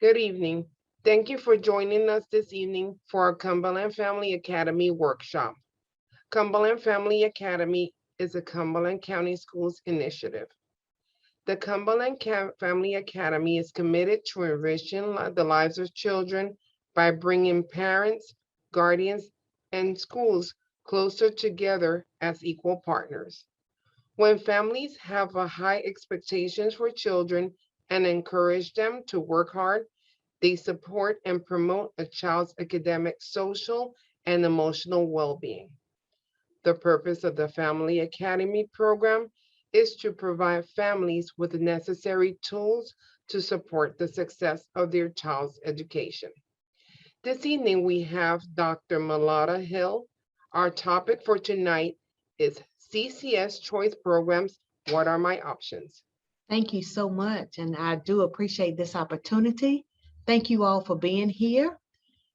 Good evening. Thank you for joining us this evening for our Cumberland Family Academy workshop. Cumberland Family Academy is a Cumberland County Schools initiative. The Cumberland Family Academy is committed to enriching the lives of children by bringing parents, guardians, and schools closer together as equal partners. When families have a high expectations for children and encourage them to work hard, they support and promote a child's academic, social, and emotional well-being. The purpose of the Family Academy program is to provide families with the necessary tools to support the success of their child's education. This evening, we have Dr. Malata Hill. Our topic for tonight is CCS choice programs. What are my options? Thank you so much, and I do appreciate this opportunity. Thank you all for being here.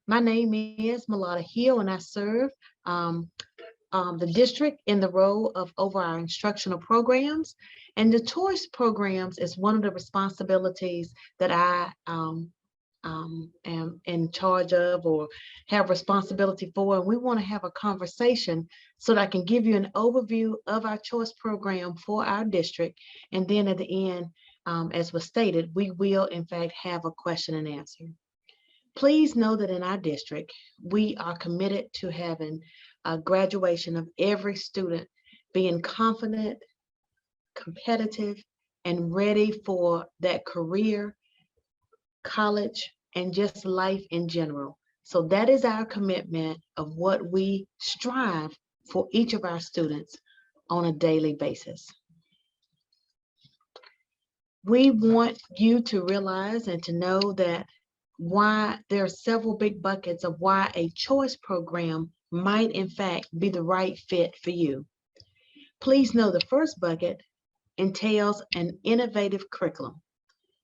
My name is Malata Hill, and I serve the district in the role of over our instructional programs. And the choice programs is one of the responsibilities that I am in charge of or have responsibility for. And we want to have a conversation so that I can give you an overview of our choice program for our district. And then at the end, as was stated, we will in fact have a question and answer. Please know that in our district, we are committed to having a graduation of every student being confident, competitive, and ready for that career, college, and just life in general. So that is our commitment of what we strive for each of our students on a daily basis. We want you to realize and to know that why there are several big buckets of why a choice program might in fact be the right fit for you. Please know the first bucket entails an innovative curriculum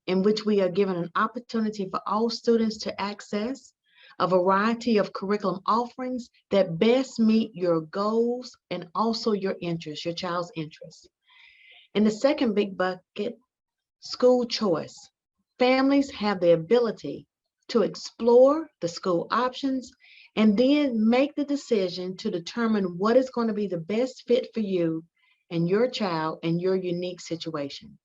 in which we are given an opportunity for all students to access a variety of curriculum offerings that best meet your goals and also your interests, your child's interests. In the second big bucket, school choice. Families have the ability to explore the school options and then make the decision to determine what is going to be the best fit for you and your child and your unique situation.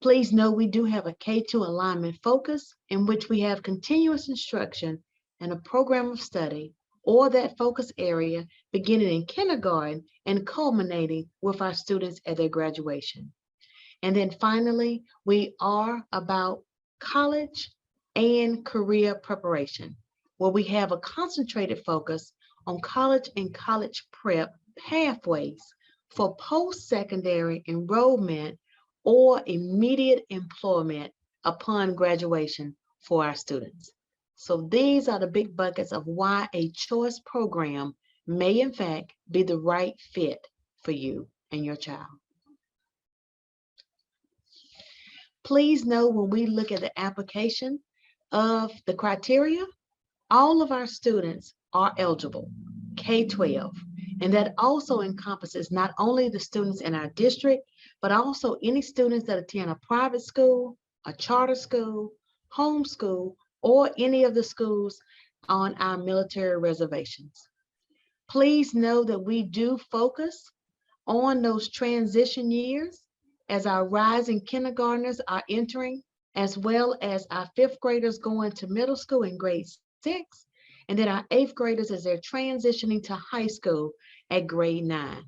Please know we do have a K-2 alignment focus in which we have continuous instruction and a program of study or that focus area beginning in kindergarten and culminating with our students at their graduation. And then finally, we are about college and career preparation, where we have a concentrated focus on college and college prep pathways for post-secondary enrollment or immediate employment upon graduation for our students. So these are the big buckets of why a choice program may in fact be the right fit for you and your child. Please know when we look at the application of the criteria, all of our students are eligible, K-12, and that also encompasses not only the students in our district, but also any students that attend a private school, a charter school, homeschool, or any of the schools on our military reservations. Please know that we do focus on those transition years as our rising kindergartners are entering, as well as our fifth graders going to middle school in grade 6, and then our eighth graders as they're transitioning to high school at grade 9.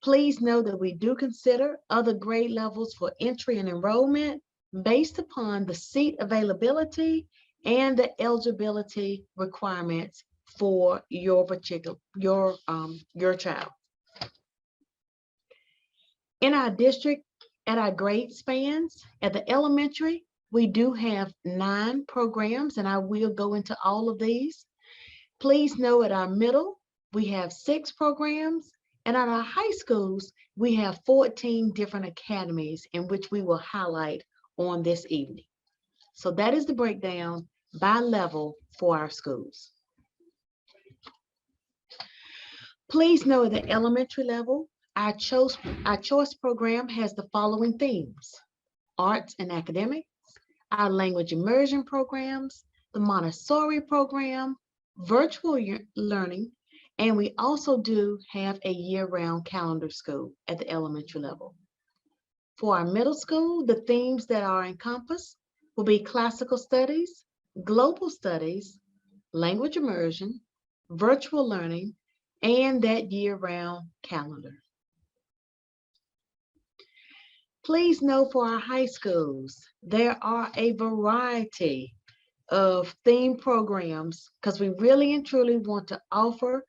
Please know that we do consider other grade levels for entry and enrollment based upon the seat availability and the eligibility requirements for your particular your child. In our district, at our grade spans, at the elementary, we do have 9 programs, and I will go into all of these. Please know at our middle, we have 6 programs, and at our high schools, we have 14 different academies in which we will highlight on this evening. So that is the breakdown by level for our schools. Please know at the elementary level, our choice program has the following themes: arts and academics, our language immersion programs, the Montessori program, virtual learning, and we also do have a year-round calendar school at the elementary level. For our middle school, the themes that are encompassed will be classical studies, global studies, language immersion, virtual learning, and that year-round calendar. Please know for our high schools, there are a variety of theme programs because we really and truly want to offer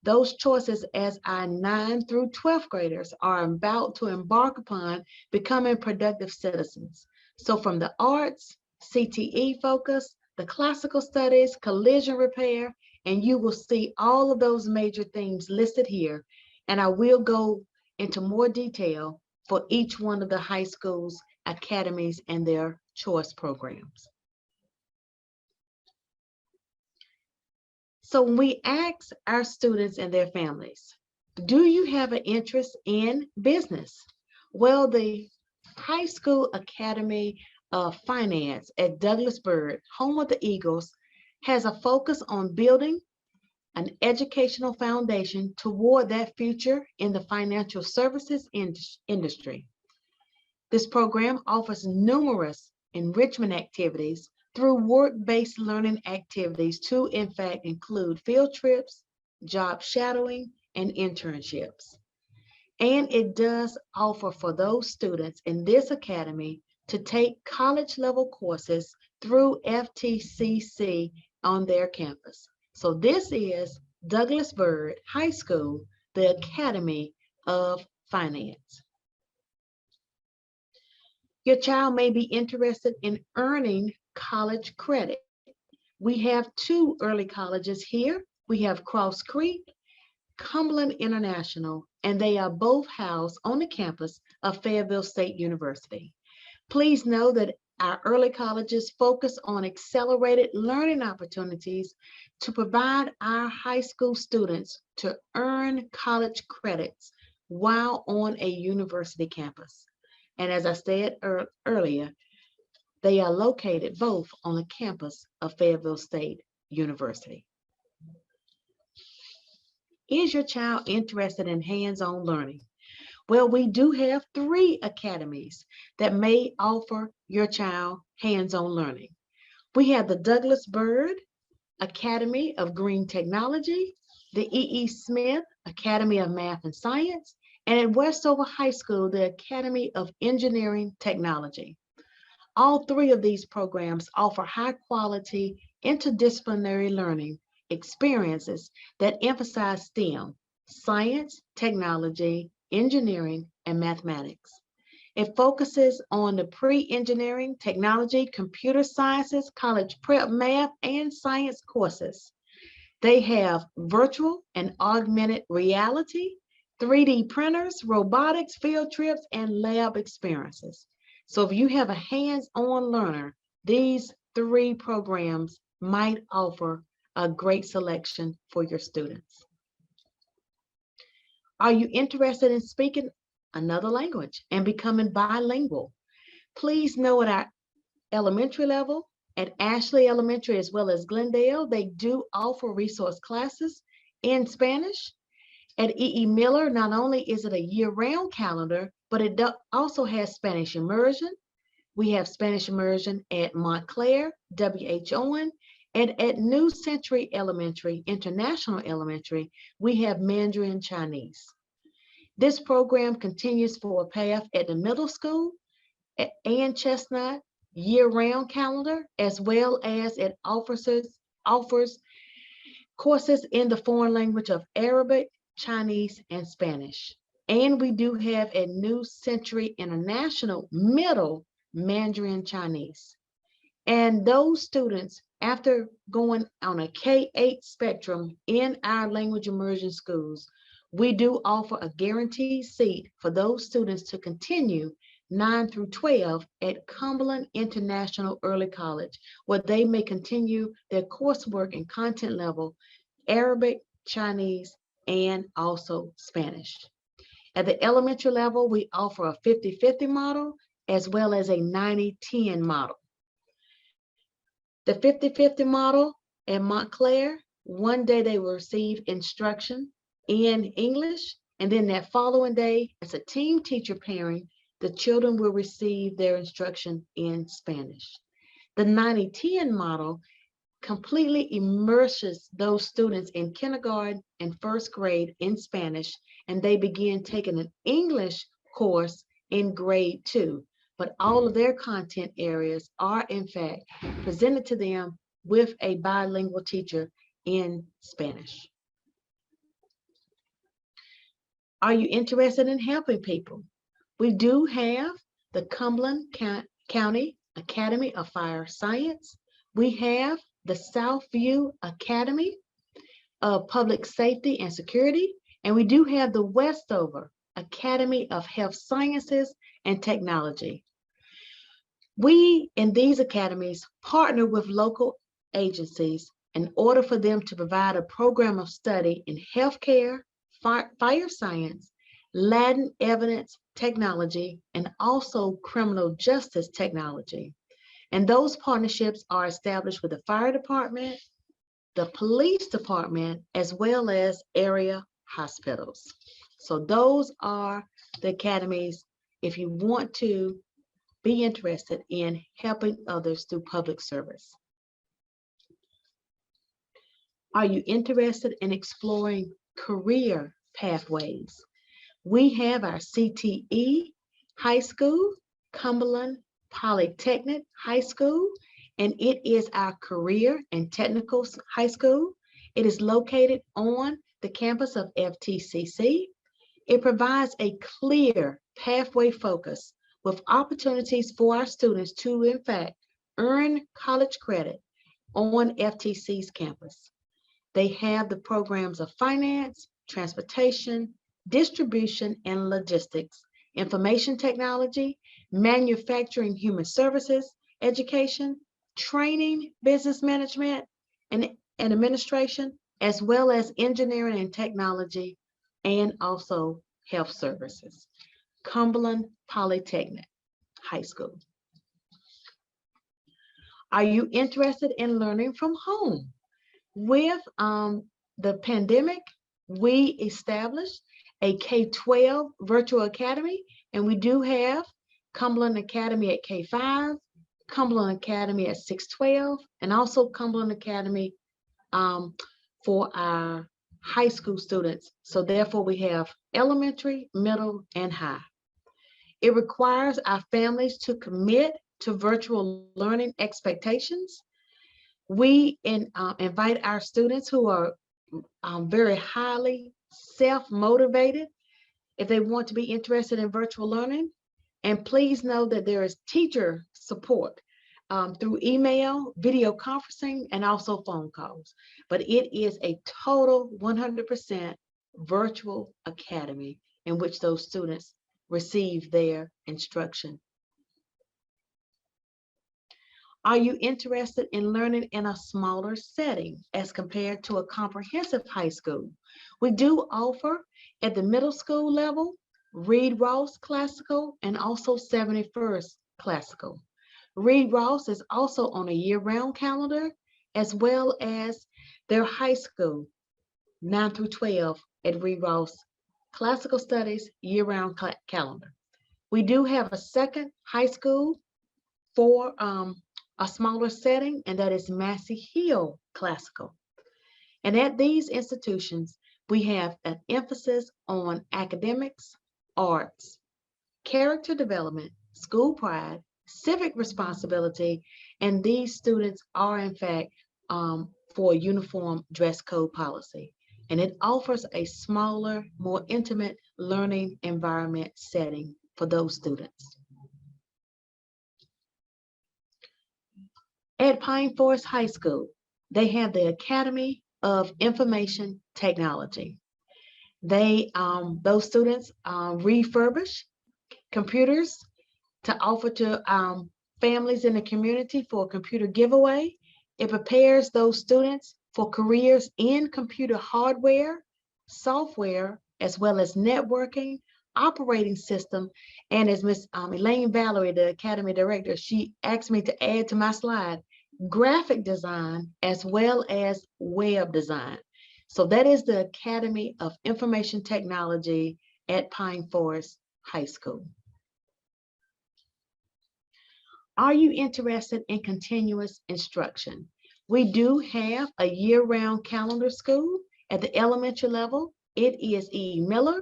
those choices as our 9th through 12th graders are about to embark upon becoming productive citizens. So from the arts, CTE focus, the classical studies, collision repair, and you will see all of those major themes listed here. And I will go into more detail for each one of the high schools, academies, and their choice programs. So when we ask our students and their families, do you have an interest in business? Well, the High School Academy of Finance at Douglas Byrd, home of the Eagles, has a focus on building an educational foundation toward that future in the financial services industry. This program offers numerous enrichment activities through work-based learning activities to, in fact, include field trips, job shadowing, and internships. And it does offer for those students in this academy to take college-level courses through FTCC on their campus. So this is Douglas Byrd High School, the Academy of Finance. Your child may be interested in earning college credit. We have 2 early colleges here. We have Cross Creek, Cumberland International, and they are both housed on the campus of Fayetteville State University. Please know that our early colleges focus on accelerated learning opportunities to provide our high school students to earn college credits while on a university campus. And as I said earlier, they are located both on the campus of Fayetteville State University. Is your child interested in hands-on learning? Well, we do have 3 academies that may offer your child hands-on learning. We have the Douglas Byrd Academy of Green Technology, the E.E. Smith Academy of Math and Science, and at Westover High School, the Academy of Engineering Technology. All 3 of these programs offer high-quality interdisciplinary learning experiences that emphasize STEM, science, technology, engineering, and mathematics. It focuses on the pre-engineering, technology, computer sciences, college prep math, and science courses. They have virtual and augmented reality, 3D printers, robotics, field trips, and lab experiences. So if you have a hands-on learner, these 3 programs might offer a great selection for your students. Are you interested in speaking another language and becoming bilingual? Please know at our elementary level, at Ashley Elementary as well as Glendale, they do offer resource classes in Spanish. At E.E. Miller, not only is it a year-round calendar, but it also has Spanish immersion. We have Spanish immersion at Montclair, W.H. Owen, and at New Century Elementary, International Elementary, we have Mandarin Chinese. This program continues for a path at the middle school, at Ann Chestnut, year-round calendar, as well as it offers courses in the foreign language of Arabic, Chinese, and Spanish. And we do have at New Century International Middle Mandarin Chinese. And those students, after going on a K-8 spectrum in our language immersion schools, we do offer a guaranteed seat for those students to continue 9 through 12 at Cumberland International Early College, where they may continue their coursework and content level, Arabic, Chinese, and also Spanish. At the elementary level, we offer a 50-50 model as well as a 90-10 model. The 50-50 model in Montclair, one day they will receive instruction in English, and then that following day, as a team teacher pairing, the children will receive their instruction in Spanish. The 90-10 model completely immerses those students in kindergarten and first grade in Spanish, and they begin taking an English course in grade 2. But all of their content areas are in fact presented to them with a bilingual teacher in Spanish. Are you interested in helping people? We do have the Cumberland County Academy of Fire Science. We have the Southview Academy of Public Safety and Security, and we do have the Westover Academy of Health Sciences and Technology. We, in these academies, partner with local agencies in order for them to provide a program of study in healthcare, fire science, Latin evidence technology, and also criminal justice technology. And those partnerships are established with the fire department, the police department, as well as area hospitals. So those are the academies if you want to be interested in helping others through public service. Are you interested in exploring career pathways? We have our CTE High School, Cumberland Polytechnic High School, and it is our career and technical high school. It is located on the campus of FTCC. It provides a clear pathway focus with opportunities for our students to, in fact, earn college credit on FTC's campus. They have the programs of finance, transportation, distribution and logistics, information technology, manufacturing, human services, education, training, business management, and administration, as well as engineering and technology, and also health services. Cumberland Polytechnic High School. Are you interested in learning from home? With the pandemic, we established a K-12 virtual academy, and we do have Cumberland Academy at K-5, Cumberland Academy at 612, and also Cumberland Academy for our high school students. So therefore we have elementary, middle, and high. It requires our families to commit to virtual learning expectations. We invite our students who are very highly self-motivated if they want to be interested in virtual learning. And please know that there is teacher support through email, video conferencing, and also phone calls. But it is a total 100% virtual academy in which those students receive their instruction. Are you interested in learning in a smaller setting as compared to a comprehensive high school? We do offer at the middle school level, Reed-Ross Classical and also 71st Classical. Reed-Ross is also on a year-round calendar, as well as their high school, 9 through 12 at Reed-Ross Classical Studies year-round calendar. We do have a second high school for a smaller setting, and that is Massey Hill Classical. And at these institutions, we have an emphasis on academics, arts, character development, school pride, civic responsibility, and these students are in fact for a uniform dress code policy. And it offers a smaller, more intimate learning environment setting for those students. At Pine Forest High School, they have the Academy of Information Technology. They, those students refurbish computers to offer to families in the community for a computer giveaway. It prepares those students for careers in computer hardware, software, as well as networking, operating system. And as Ms. Elaine Valerie, the Academy Director, she asked me to add to my slide, graphic design, as well as web design. So that is the Academy of Information Technology at Pine Forest High School. Are you interested in continuous instruction? We do have a year-round calendar school. At the elementary level, it is E. Miller.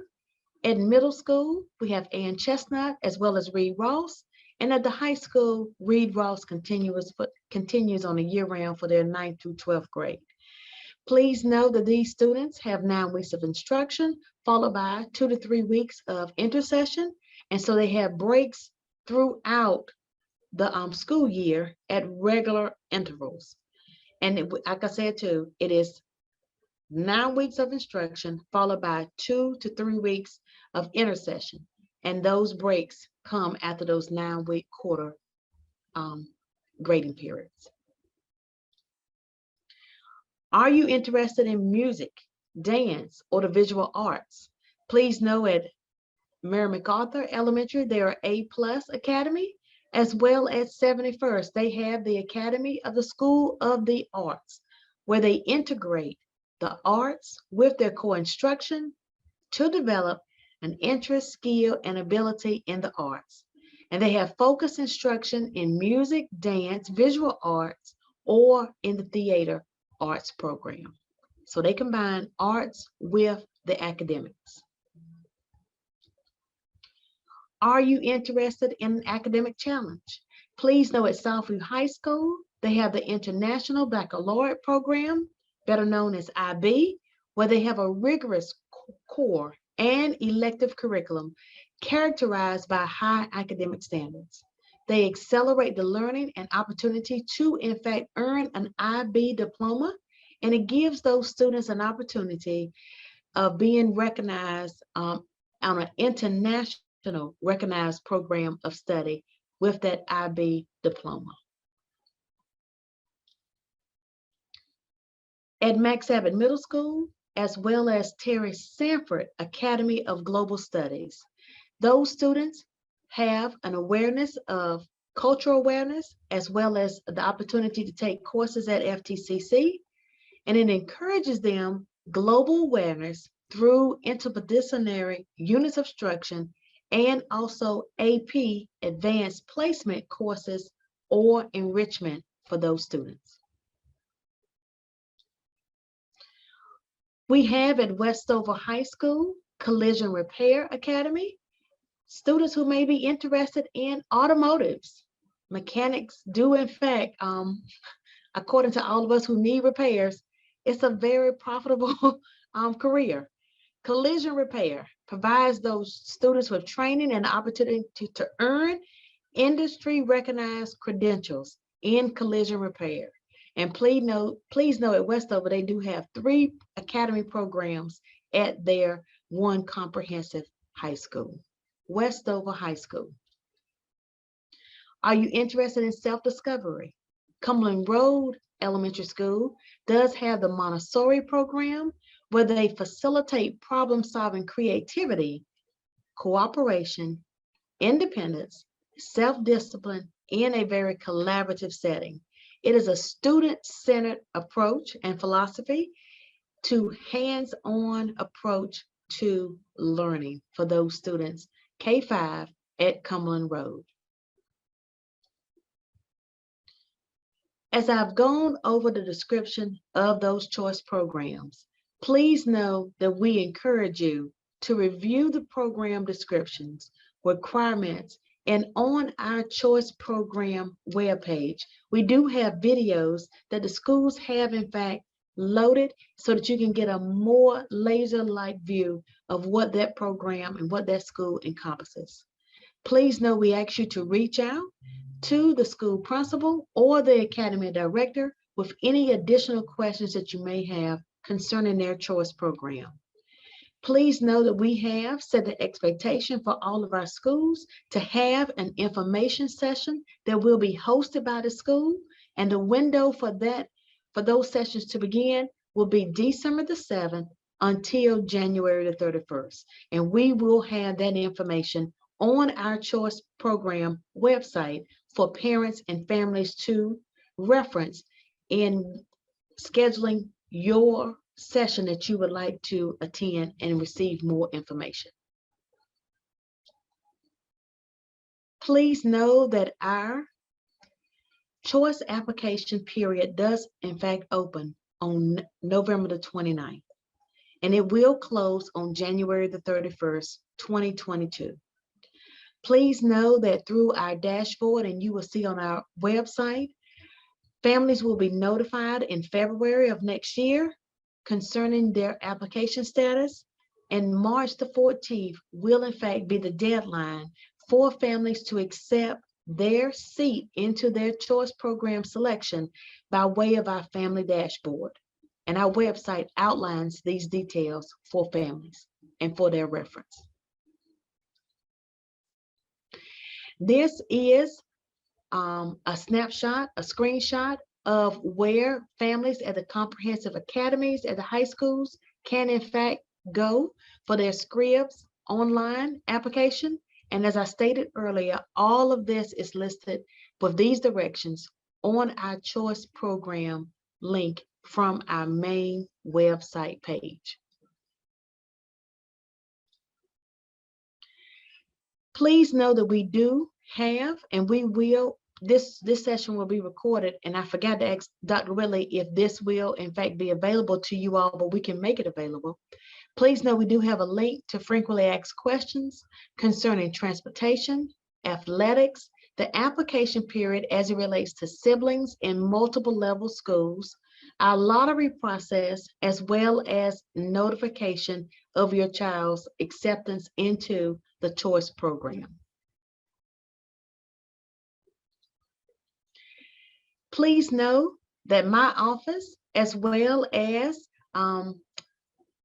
At middle school, we have Ann Chestnut as well as Reed Ross. And at the high school, Reed Ross continues on a year-round for their 9th through 12th grade. Please know that these students have 9 weeks of instruction, followed by 2 to 3 weeks of intersession. And so they have breaks throughout the school year at regular intervals. And like I said too, it is 9 weeks of instruction, followed by 2 to 3 weeks of intersession. And those breaks come after those 9-week quarter grading periods. Are you interested in music, dance, or the visual arts? Please know at Mary MacArthur Elementary, they are A+ Academy, as well as 71st. They have the Academy of the School of the Arts, where they integrate the arts with their core instruction to develop an interest, skill, and ability in the arts. And they have focused instruction in music, dance, visual arts, or in the theater arts program. So they combine arts with the academics. Are you interested in an academic challenge? Please know at Southview High School, they have the International Baccalaureate program, better known as IB, where they have a rigorous core and elective curriculum characterized by high academic standards. They accelerate the learning and opportunity to, in fact, earn an IB diploma, and it gives those students an opportunity of being recognized on an international recognized program of study with that IB diploma. At Max Abbott Middle School, as well as Terry Sanford Academy of Global Studies, those students have an awareness of cultural awareness, as well as the opportunity to take courses at FTCC, and it encourages them global awareness through interdisciplinary units of instruction and also AP advanced placement courses or enrichment for those students. We have at Westover High School, Collision Repair Academy, students who may be interested in automotives. Mechanics do, in fact, according to all of us who need repairs, it's a very profitable career. Collision repair provides those students with training and opportunity to earn industry recognized credentials in collision repair. And please know at Westover, they do have 3 academy programs at their one comprehensive high school, Westover High School. Are you interested in self-discovery? Cumberland Road Elementary School does have the Montessori program, where they facilitate problem-solving creativity, cooperation, independence, self-discipline in a very collaborative setting. It is a student-centered approach and philosophy to hands-on approach to learning for those students, K-5 at Cumberland Road. As I've gone over the description of those choice programs, please know that we encourage you to review the program descriptions, requirements, and on our choice program webpage, we do have videos that the schools have in fact loaded so that you can get a more laser-like view of what that program and what that school encompasses. Please know we ask you to reach out to the school principal or the academy director with any additional questions that you may have concerning their choice program. Please know that we have set the expectation for all of our schools to have an information session that will be hosted by the school, and the window for those sessions to begin will be December the 7th until January the 31st. And we will have that information on our choice program website for parents and families to reference in scheduling your session that you would like to attend and receive more information. Please know that our choice application period does in fact open on November the 29th, and it will close on January the 31st, 2022. Please know that through our dashboard, and you will see on our website, families will be notified in February of next year concerning their application status, and March the 14th will in fact be the deadline for families to accept their seat into their choice program selection by way of our family dashboard. And our website outlines these details for families and for their reference. This is a snapshot, a screenshot of where families at the comprehensive academies at the high schools can in fact go for their Scribs online application. And as I stated earlier, all of this is listed with these directions on our choice program link from our main website page. Please know that we do have, and we will, this session will be recorded, and I forgot to ask Dr. Whitley if this will in fact be available to you all, but we can make it available. Please know we do have a link to frequently asked questions concerning transportation, athletics, the application period as it relates to siblings in multiple level schools, our lottery process, as well as notification of your child's acceptance into the choice program. Please know that my office, as well as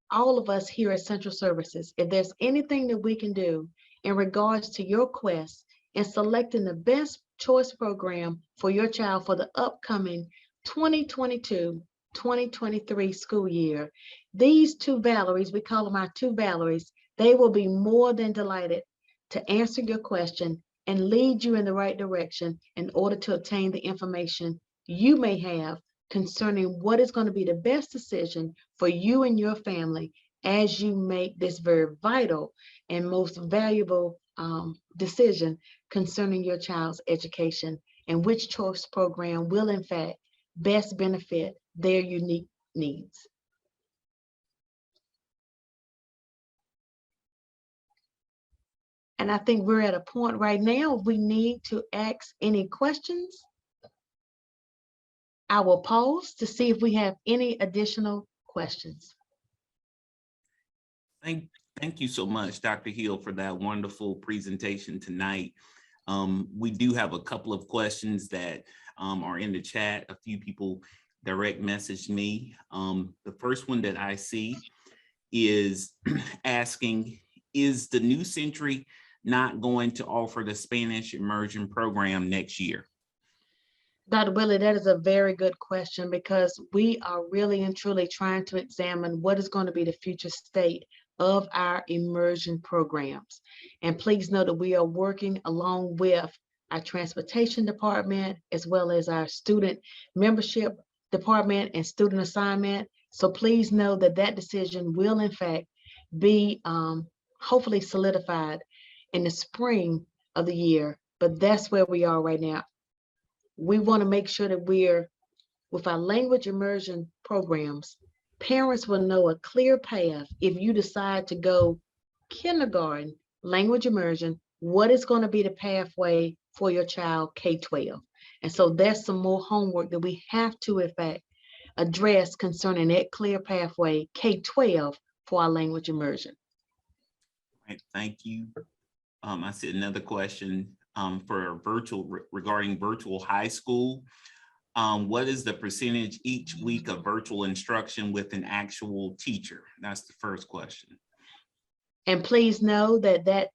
all of us here at Central Services, if there's anything that we can do in regards to your quest in selecting the best choice program for your child for the upcoming 2022-2023 school year, these two Valeries, we call them our two Valeries, they will be more than delighted to answer your question and lead you in the right direction in order to obtain the information you may have concerning what is going to be the best decision for you and your family as you make this very vital and most valuable decision concerning your child's education and which choice program will in fact best benefit their unique needs. And I think we're at a point right now we need to ask any questions. I will pause to see if we have any additional questions. Thank you so much, Dr. Hill, for that wonderful presentation tonight. We do have a couple of questions that are in the chat. A few people direct messaged me. The first one that I see is asking, is the New Century not going to offer the Spanish immersion program next year? Dr. Willie, that is a very good question, because we are really and truly trying to examine what is going to be the future state of our immersion programs. And please know that we are working along with our transportation department, as well as our student membership department and student assignment. So please know that that decision will in fact be hopefully solidified in the spring of the year, but that's where we are right now. We want to make sure that we're, with our language immersion programs, parents will know a clear path if you decide to go kindergarten, language immersion, what is going to be the pathway for your child K-12. And so there's some more homework that we have to, in fact, address concerning that clear pathway K-12 for our language immersion. Right, thank you. I see another question for virtual, regarding virtual high school. What is the percentage each week of virtual instruction with an actual teacher? That's the first question. And please know that that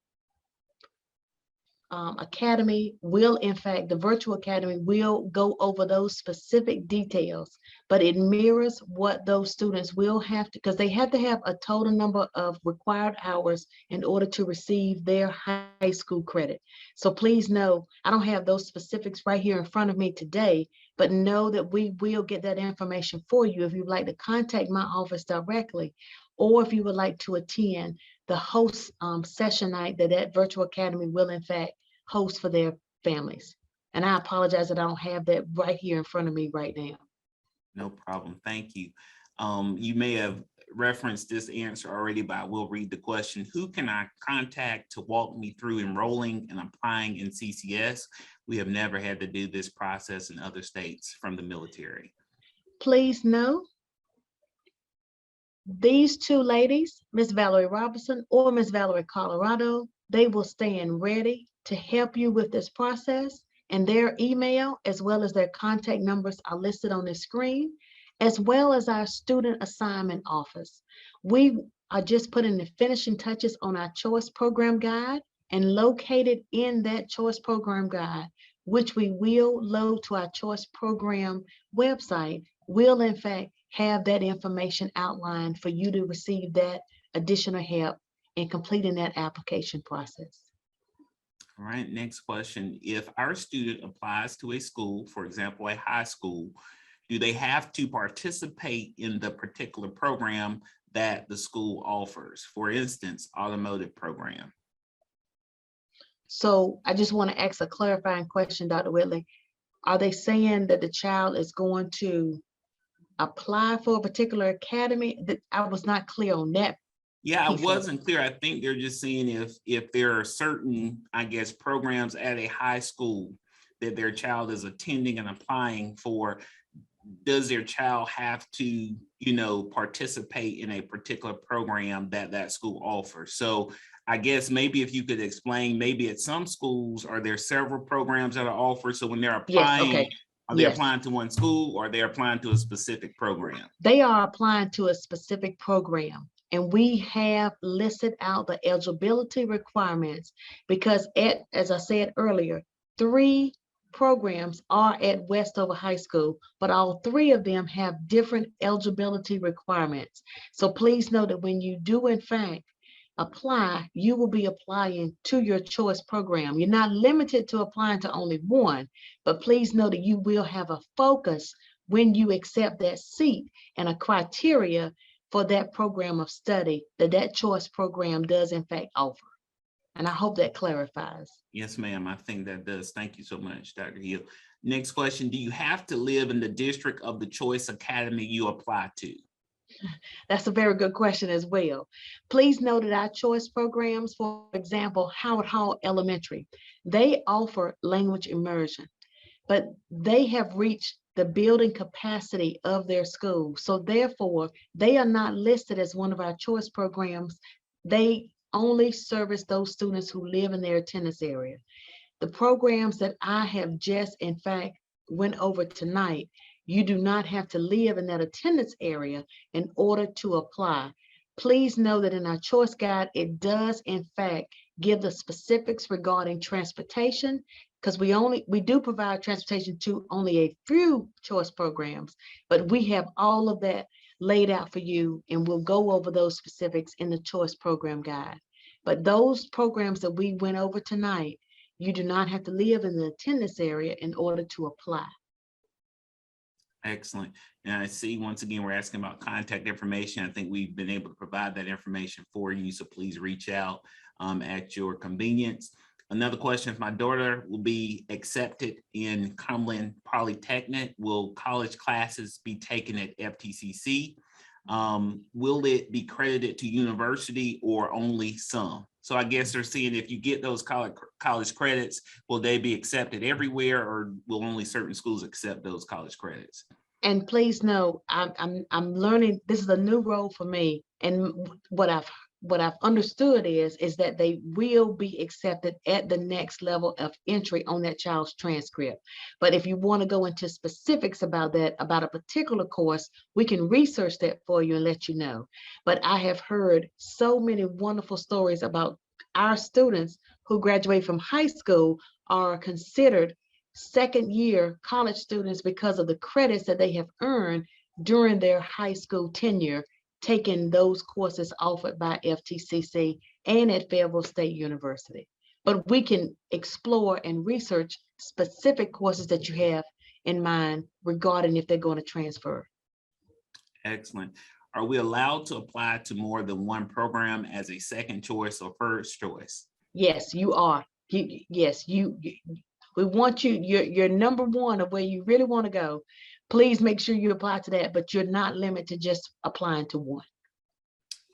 academy will, in fact, the virtual academy will go over those specific details, but it mirrors what those students will have to, because they have to have a total number of required hours in order to receive their high school credit. So please know, I don't have those specifics right here in front of me today, but know that we will get that information for you if you'd like to contact my office directly, or if you would like to attend the host session night that virtual academy will in fact host for their families. And I apologize that I don't have that right here in front of me right now. No problem. Thank you. You may have referenced this answer already, but I will read the question. Who can I contact to walk me through enrolling and applying in CCS? We have never had to do this process in other states from the military. Please know these two ladies, Miss Valerie Robinson or Miss Valerie Colorado, they will stand ready to help you with this process, and their email as well as their contact numbers are listed on the screen, as well as our student assignment office. We are just putting the finishing touches on our choice program guide, and located in that choice program guide, which we will load to our choice program website, will in fact have that information outlined for you to receive that additional help in completing that application process. All right, next question. If our student applies to a school, for example, a high school, do they have to participate in the particular program that the school offers? For instance, automotive program. So I just want to ask a clarifying question, Dr. Whitley. Are they saying that the child is going to apply for a particular academy? That I was not clear on that. Yeah, I wasn't clear. I think they're just saying if there are certain, I guess, programs at a high school that their child is attending and applying for, does their child have to, you know, participate in a particular program that that school offers? So I guess maybe if you could explain, maybe at some schools, are there several programs that are offered? So when they're applying, yes, okay. Are they applying to one school, or are they applying to a specific program? They are applying to a specific program. And we have listed out the eligibility requirements because as I said earlier, 3 programs are at Westover High School, but all 3 of them have different eligibility requirements. So please know that when you do in fact apply, you will be applying to your choice program. You're not limited to applying to only one, but please know that you will have a focus when you accept that seat and a criteria for that program of study that choice program does in fact offer. And I hope that clarifies. Yes, ma'am. I think that does. Thank you so much, Dr. Hill. Next question. Do you have to live in the district of the choice academy you apply to? That's a very good question as well. Please note that our choice programs, for example, Howard Hall Elementary, they offer language immersion, but they have reached the building capacity of their school. So therefore, they are not listed as one of our choice programs. They only service those students who live in their attendance area. The programs that I have just, in fact, went over tonight, you do not have to live in that attendance area in order to apply. Please know that in our choice guide, it does in fact give the specifics regarding transportation, because we do provide transportation to only a few choice programs, but we have all of that laid out for you, and we'll go over those specifics in the choice program guide. But those programs that we went over tonight, you do not have to live in the attendance area in order to apply. Excellent. And I see once again, we're asking about contact information. I think we've been able to provide that information for you, so please reach out at your convenience. Another question, if my daughter will be accepted in Cumberland Polytechnic, will college classes be taken at FTCC? Will it be credited to university or only some? So I guess they're seeing if you get those college credits, will they be accepted everywhere, or will only certain schools accept those college credits? And please know, I'm learning. This is a new role for me, and what I've understood is that they will be accepted at the next level of entry on that child's transcript. But if you want to go into specifics about that, about a particular course, we can research that for you and let you know. But I have heard so many wonderful stories about our students who graduate from high school are considered second-year college students because of the credits that they have earned during their high school tenure, taking those courses offered by FTCC and at Fayetteville State University. But we can explore and research specific courses that you have in mind regarding if they're going to transfer. Excellent. Are we allowed to apply to more than one program as a second choice or first choice? Yes, you are. Yes, we want you, you're number one of where you really want to go. Please make sure you apply to that, but you're not limited to just applying to one.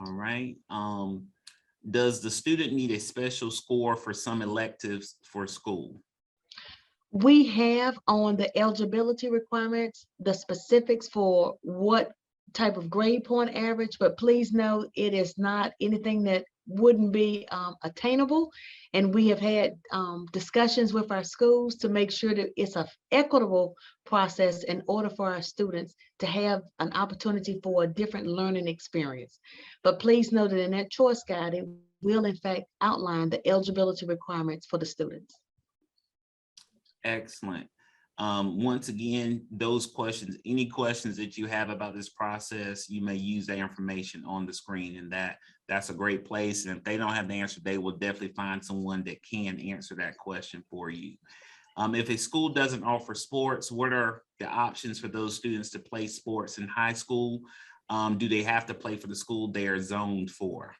All right. Does the student need a special score for some electives for school? We have on the eligibility requirements, the specifics for what type of grade point average, but please know it is not anything that wouldn't be attainable. And we have had discussions with our schools to make sure that it's an equitable process in order for our students to have an opportunity for a different learning experience. But please know that in that choice guide, it will in fact outline the eligibility requirements for the students. Excellent. Once again, those questions, any questions that you have about this process, you may use that information on the screen, and that's a great place. And if they don't have the answer, they will definitely find someone that can answer that question for you. If a school doesn't offer sports, what are the options for those students to play sports in high school? Do they have to play for the school they are zoned for?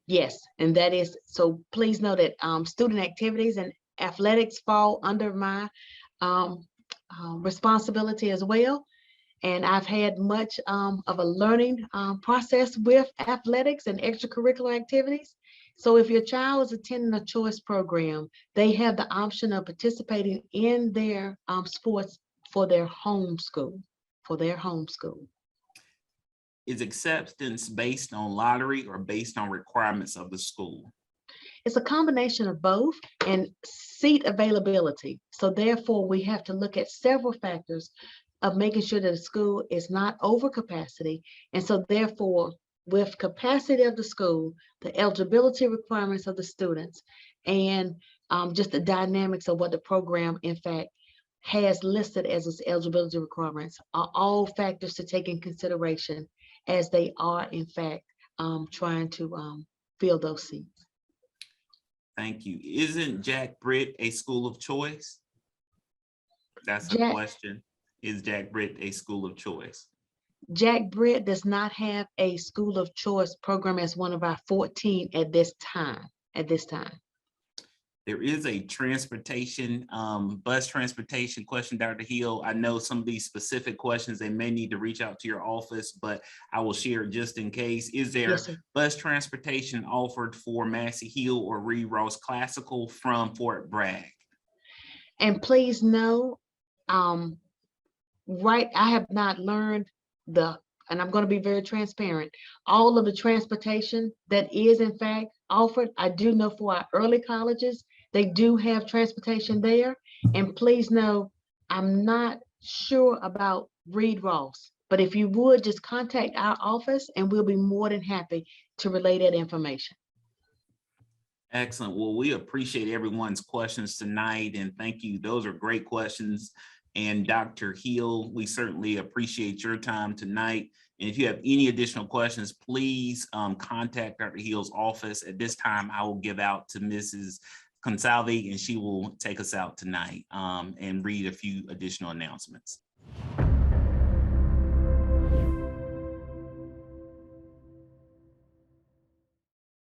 Yes, and that is, so please know that student activities and athletics fall under my responsibility as well. And I've had much of a learning process with athletics and extracurricular activities. So if your child is attending a choice program, they have the option of participating in their sports for their home school, Is acceptance based on lottery or based on requirements of the school? It's a combination of both and seat availability. So therefore, we have to look at several factors of making sure that the school is not over capacity. And so therefore, with capacity of the school, the eligibility requirements of the students, and just the dynamics of what the program, in fact, has listed as its eligibility requirements are all factors to take in consideration as they are, in fact, trying to fill those seats. Thank you. Isn't Jack Britt a school of choice? That's a question. Is Jack Britt a school of choice? Jack Britt does not have a school of choice program as one of our 14 at this time. There is a transportation, bus transportation question, Dr. Hill. I know some of these specific questions, they may need to reach out to your office, but I will share just in case. Is there bus transportation offered for Massey Hill or Reed Ross Classical from Fort Bragg? And please know, I have not learned and I'm going to be very transparent, all of the transportation that is in fact offered. I do know for our early colleges, they do have transportation there. And please know, I'm not sure about Reed Ross, but if you would just contact our office and we'll be more than happy to relay that information. Excellent. Well, we appreciate everyone's questions tonight, and thank you. Those are great questions. And Dr. Hill, we certainly appreciate your time tonight. And if you have any additional questions, please contact Dr. Hill's office. At this time, I will give out to Mrs. Consalvi, and she will take us out tonight and read a few additional announcements.